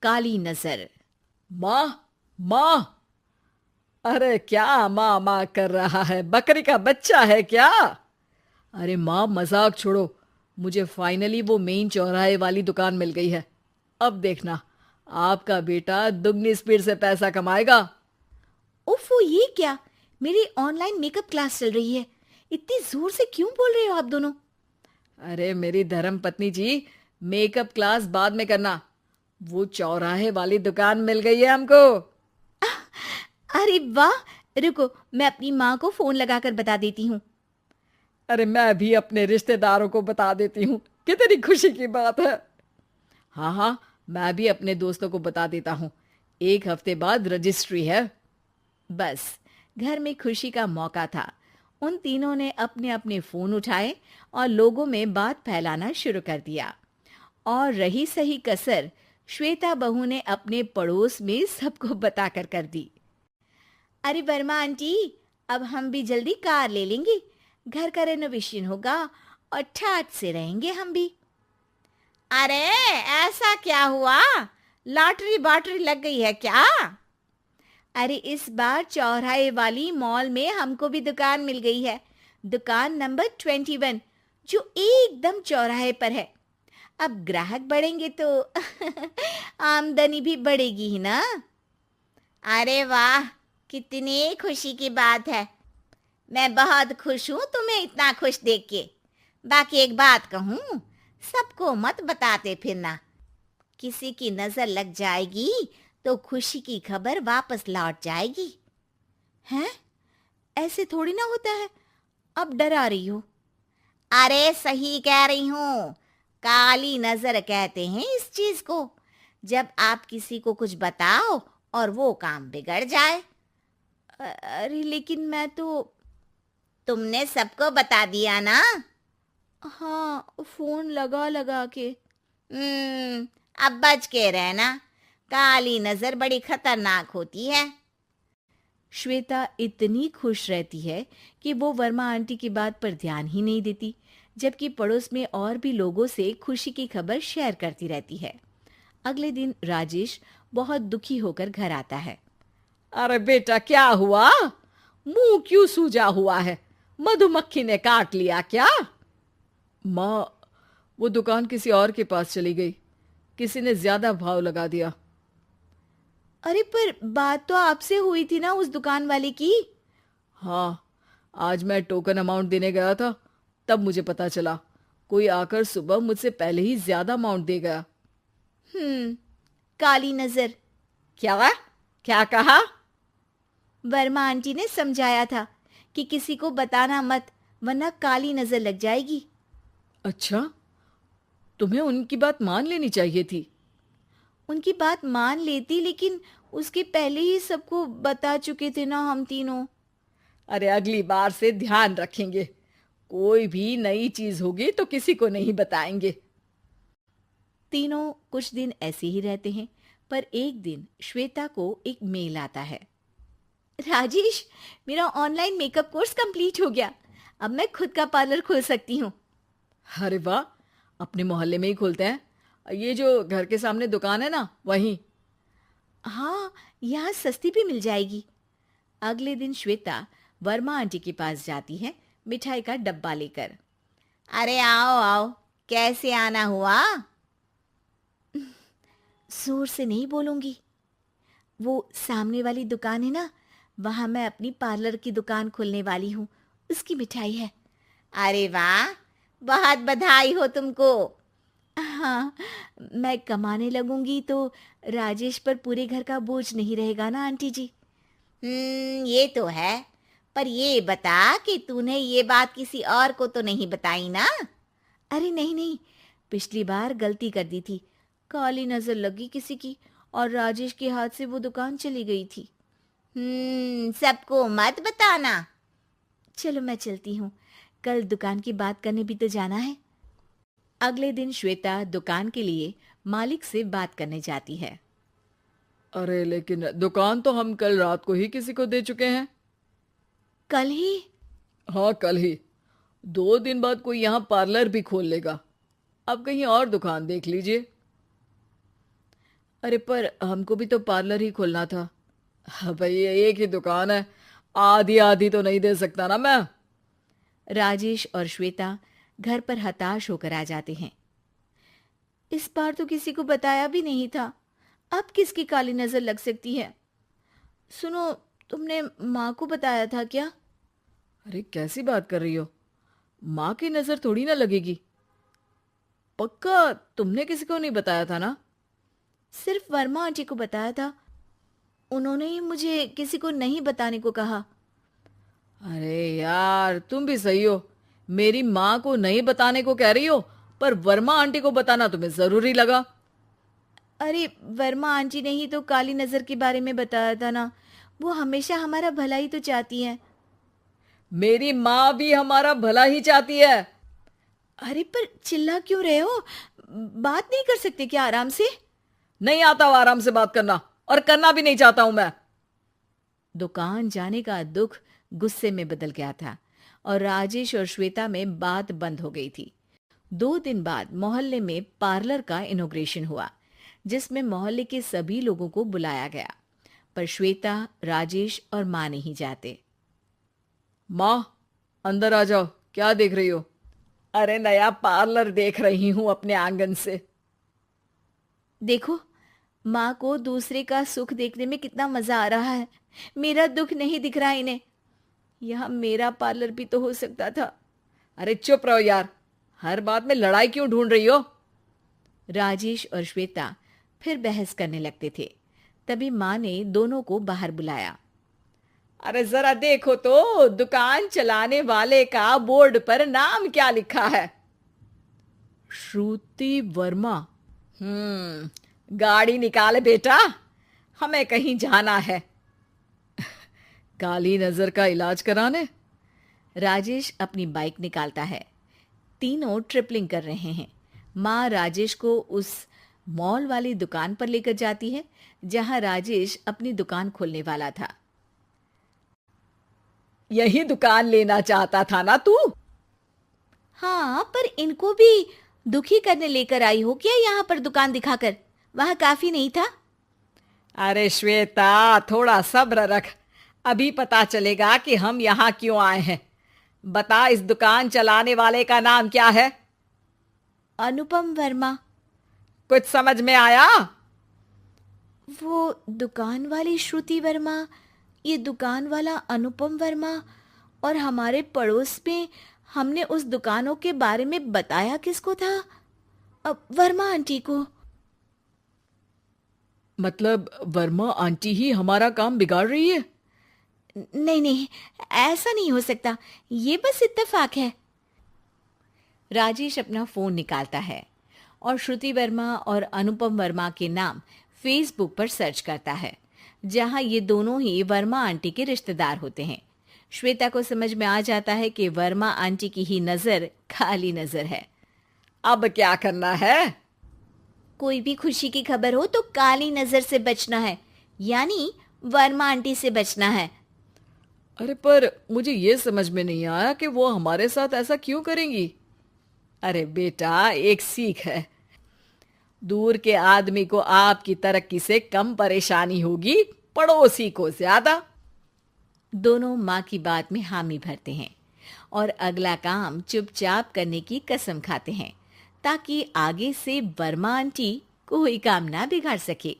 काली नजर। माँ, माँ। अरे क्या माँ माँ कर रहा है? बकरी का बच्चा है क्या? अरे माँ, मजाक छोड़ो। मुझे फाइनली वो मेन चौराहे वाली दुकान मिल गई है। अब देखना, आपका बेटा दुगनी स्पीड से पैसा कमाएगा। उफ, ये क्या? मेरी ऑनलाइन मेकअप क्लास चल रही है। इतनी जोर से क्यों बोल रहे हो आप दोनों? अरे मेरी धर्म पत्नी जी, मेकअप क्लास बाद में करना। वो चौराहे वाली दुकान मिल गई है हमको। अरे वाह! रुको, मैं अपनी माँ को फोन लगाकर बता देती हूँ। अरे मैं भी अपने रिश्तेदारों को बता देती हूँ। कितनी खुशी की बात है। हाँ हाँ, मैं भी अपने दोस्तों को बता देता हूँ। 1 हफ्ते बाद रजिस्ट्री है। बस, घर में खुशी का मौका था। उन तीनों ने अपने अपने फोन उठाए और लोगों में बात फैलाना शुरू कर दिया। और रही सही कसर, श्वेता बहू ने अपने पड़ोस में सबको बताकर कर दी। अरे वर्मा आंटी, अब हम भी जल्दी कार ले लेंगे। घर का रेनोवेशन होगा और ठाट से रहेंगे हम भी। अरे, ऐसा क्या हुआ? लॉटरी बाटरी लग गई है क्या? अरे, इस बार चौराहे वाली मॉल में हमको भी दुकान मिल गई है। दुकान नंबर 21, जो एकदम चौराहे पर है। अब ग्राहक बढ़ेंगे तो आमदनी भी बढ़ेगी ही ना। अरे वाह, कितनी खुशी की बात है। मैं बहुत खुश हूँ तुम्हें इतना खुश देख के। बाकी एक बात कहूँ, सबको मत बताते फिरना। किसी की नजर लग जाएगी तो खुशी की खबर वापस लौट जाएगी। हैं? ऐसे थोड़ी ना होता है। अब डरा रही हो। अरे सही कह रही हूँ। काली नजर कहते हैं इस चीज को, जब आप किसी को कुछ बताओ और वो काम बिगड़ जाए। अरे लेकिन मैं तो। तुमने सबको बता दिया ना? हाँ, फोन लगा लगा के। अब बच के रहना। काली नजर बड़ी खतरनाक होती है। श्वेता इतनी खुश रहती है कि वो वर्मा आंटी की बात पर ध्यान ही नहीं देती, जबकि पड़ोस में और भी लोगों से खुशी की खबर शेयर करती रहती है। अगले दिन राजेश बहुत दुखी होकर घर आता है। अरे बेटा, क्या हुआ? मुंह क्यों सूजा हुआ है? मधुमक्खी ने काट लिया क्या? माँ, वो दुकान किसी और के पास चली गई। किसी ने ज्यादा भाव लगा दिया। अरे पर बात तो आपसे हुई थी ना उस दुकान वाले की। हाँ, आज मैं टोकन अमाउंट देने गया था, तब मुझे पता चला। कोई आकर सुबह मुझसे पहले ही ज्यादा अमाउंट दे गया। काली नजर। क्या? क्या कहा? वर्मा आंटी ने समझाया था कि किसी को बताना मत, वरना काली नजर लग जाएगी। अच्छा, तुम्हें उनकी बात मान लेनी चाहिए थी। उनकी बात मान लेती, लेकिन उसके पहले ही सबको बता चुके थे ना हम तीनों। अरे अगली बार से ध्यान रखेंगे। कोई भी नई चीज होगी तो किसी को नहीं बताएंगे। तीनों कुछ दिन ऐसे ही रहते हैं, पर एक दिन श्वेता को एक मेल आता है। राजेश, मेरा ऑनलाइन मेकअप कोर्स कंप्लीट हो गया। अब मैं खुद का पार्लर खोल सकती हूँ। अरे वाह, अपने मोहल्ले में ही खोलते हैं। ये जो घर के सामने दुकान है ना, वहीं। हाँ, यहाँ सस्ती भी मिल जाएगी। अगले दिन श्वेता वर्मा आंटी के पास जाती है, मिठाई का डब्बा लेकर। अरे आओ आओ, कैसे आना हुआ? जोर से नहीं बोलूंगी। वो सामने वाली दुकान है ना, वहां मैं अपनी पार्लर की दुकान खोलने वाली हूँ। उसकी मिठाई है। अरे वाह, बहुत बधाई हो तुमको। हाँ, मैं कमाने लगूंगी तो राजेश पर पूरे घर का बोझ नहीं रहेगा ना आंटी जी। ये तो है। पर ये बता कि तूने ये बात किसी और को तो नहीं बताई ना? अरे नहीं नहीं, पिछली बार गलती कर दी थी। काली नजर लगी किसी की और राजेश के हाथ से वो दुकान चली गई थी। सबको मत बताना। चलो मैं चलती हूँ, कल दुकान की बात करने भी तो जाना है। अगले दिन श्वेता दुकान के लिए मालिक से बात करने जाती है। अरे लेकिन दुकान तो हम कल रात को ही किसी को दे चुके हैं। कल ही? हाँ, कल ही। 2 दिन बाद कोई यहाँ पार्लर भी खोल लेगा। अब कहीं और दुकान देख लीजिए। अरे पर हमको भी तो पार्लर ही खोलना था। भाई एक ही दुकान है, आधी आधी तो नहीं दे सकता ना मैं। राजेश और श्वेता घर पर हताश होकर आ जाते हैं। इस बार तो किसी को बताया भी नहीं था, अब किसकी काली नजर लग सकती है। सुनो, तुमने माँ को बताया था क्या? अरे कैसी बात कर रही हो, माँ की नजर थोड़ी ना लगेगी। पक्का तुमने किसी को नहीं बताया था ना? सिर्फ वर्मा आंटी को बताया था, उन्होंने ही मुझे किसी को नहीं बताने को कहा। अरे यार तुम भी सही हो, मेरी माँ को नहीं बताने को कह रही हो, पर वर्मा आंटी को बताना तुम्हें जरूरी लगा। अरे वर्मा आंटी ने ही तो काली नजर के बारे में बताया था ना, वो हमेशा हमारा भला ही तो चाहती है। मेरी माँ भी हमारा भला ही चाहती है। अरे पर चिल्ला क्यों रहे हो? बात नहीं कर सकते क्या आराम से? नहीं आता वो आराम से बात करना, और करना भी नहीं चाहता हूं मैं। दुकान जाने का दुख गुस्से में बदल गया था और राजेश और श्वेता में बात बंद हो गई थी। 2 दिन बाद मोहल्ले में पार्लर का इनॉग्रेशन हुआ, जिसमें मोहल्ले के सभी लोगों को बुलाया गया, पर श्वेता, राजेश और माँ नहीं जाते। माँ अंदर आ जाओ, क्या देख रही हो? अरे नया पार्लर देख रही हूं अपने आंगन से। देखो, माँ को दूसरे का सुख देखने में कितना मजा आ रहा है, मेरा दुख नहीं दिख रहा इन्हें। यह मेरा पार्लर भी तो हो सकता था। अरे चुप रहो यार, हर बात में लड़ाई क्यों ढूंढ रही हो? राजेश और श्वेता फिर बहस करने लगते थे। तभी माँ ने दोनों को बाहर बुलाया। अरे जरा देखो तो दुकान चलाने वाले का बोर्ड पर नाम क्या लिखा है? श्रुति वर्मा। गाड़ी निकाल बेटा, हमें कहीं जाना है। काली नजर का इलाज कराने? राजेश अपनी बाइक निकालता है। तीनों ट्रिपलिंग कर रहे हैं। माँ राजेश को उस मॉल वाली दुकान पर लेकर जाती है जहां राजेश अपनी दुकान खोलने वाला था। यही दुकान लेना चाहता था ना तू? हाँ, पर इनको भी दुखी करने लेकर आई हो क्या यहाँ पर दुकान दिखाकर? वहां काफी नहीं था? अरे श्वेता थोड़ा सब्र रख, अभी पता चलेगा कि हम यहाँ क्यों आए हैं। बता, इस दुकान चलाने वाले का नाम क्या है? अनुपम वर्मा। कुछ समझ में आया? वो दुकान वाली श्रुति वर्मा, ये दुकान वाला अनुपम वर्मा, और हमारे पड़ोस में हमने उस दुकानों के बारे में बताया किसको था? अब वर्मा आंटी को। मतलब वर्मा आंटी ही हमारा काम बिगाड़ रही है? नहीं नहीं, ऐसा नहीं हो सकता, ये बस इत्तेफाक है। राजेश अपना फोन निकालता है और श्रुति वर्मा और अनुपम वर्मा के नाम फेसबुक पर सर्च करता है, जहां ये दोनों ही वर्मा आंटी के रिश्तेदार होते हैं। श्वेता को समझ में आ जाता है कि वर्मा आंटी की ही नजर खाली नजर है। अब क्या करना है? कोई भी खुशी की खबर हो तो काली नजर से बचना है, यानी वर्मा आंटी से बचना है। अरे पर मुझे ये समझ में नहीं आया कि वो हमारे साथ ऐसा क्यों करेंगी। अरे बेटा, एक सीख है, दूर के आदमी को आपकी तरक्की से कम परेशानी होगी, पड़ोसी को ज्यादा। दोनों माँ की बात में हामी भरते हैं और अगला काम चुपचाप करने की कसम खाते हैं, ताकि आगे से वर्मा आंटी कोई काम ना बिगाड़ सके।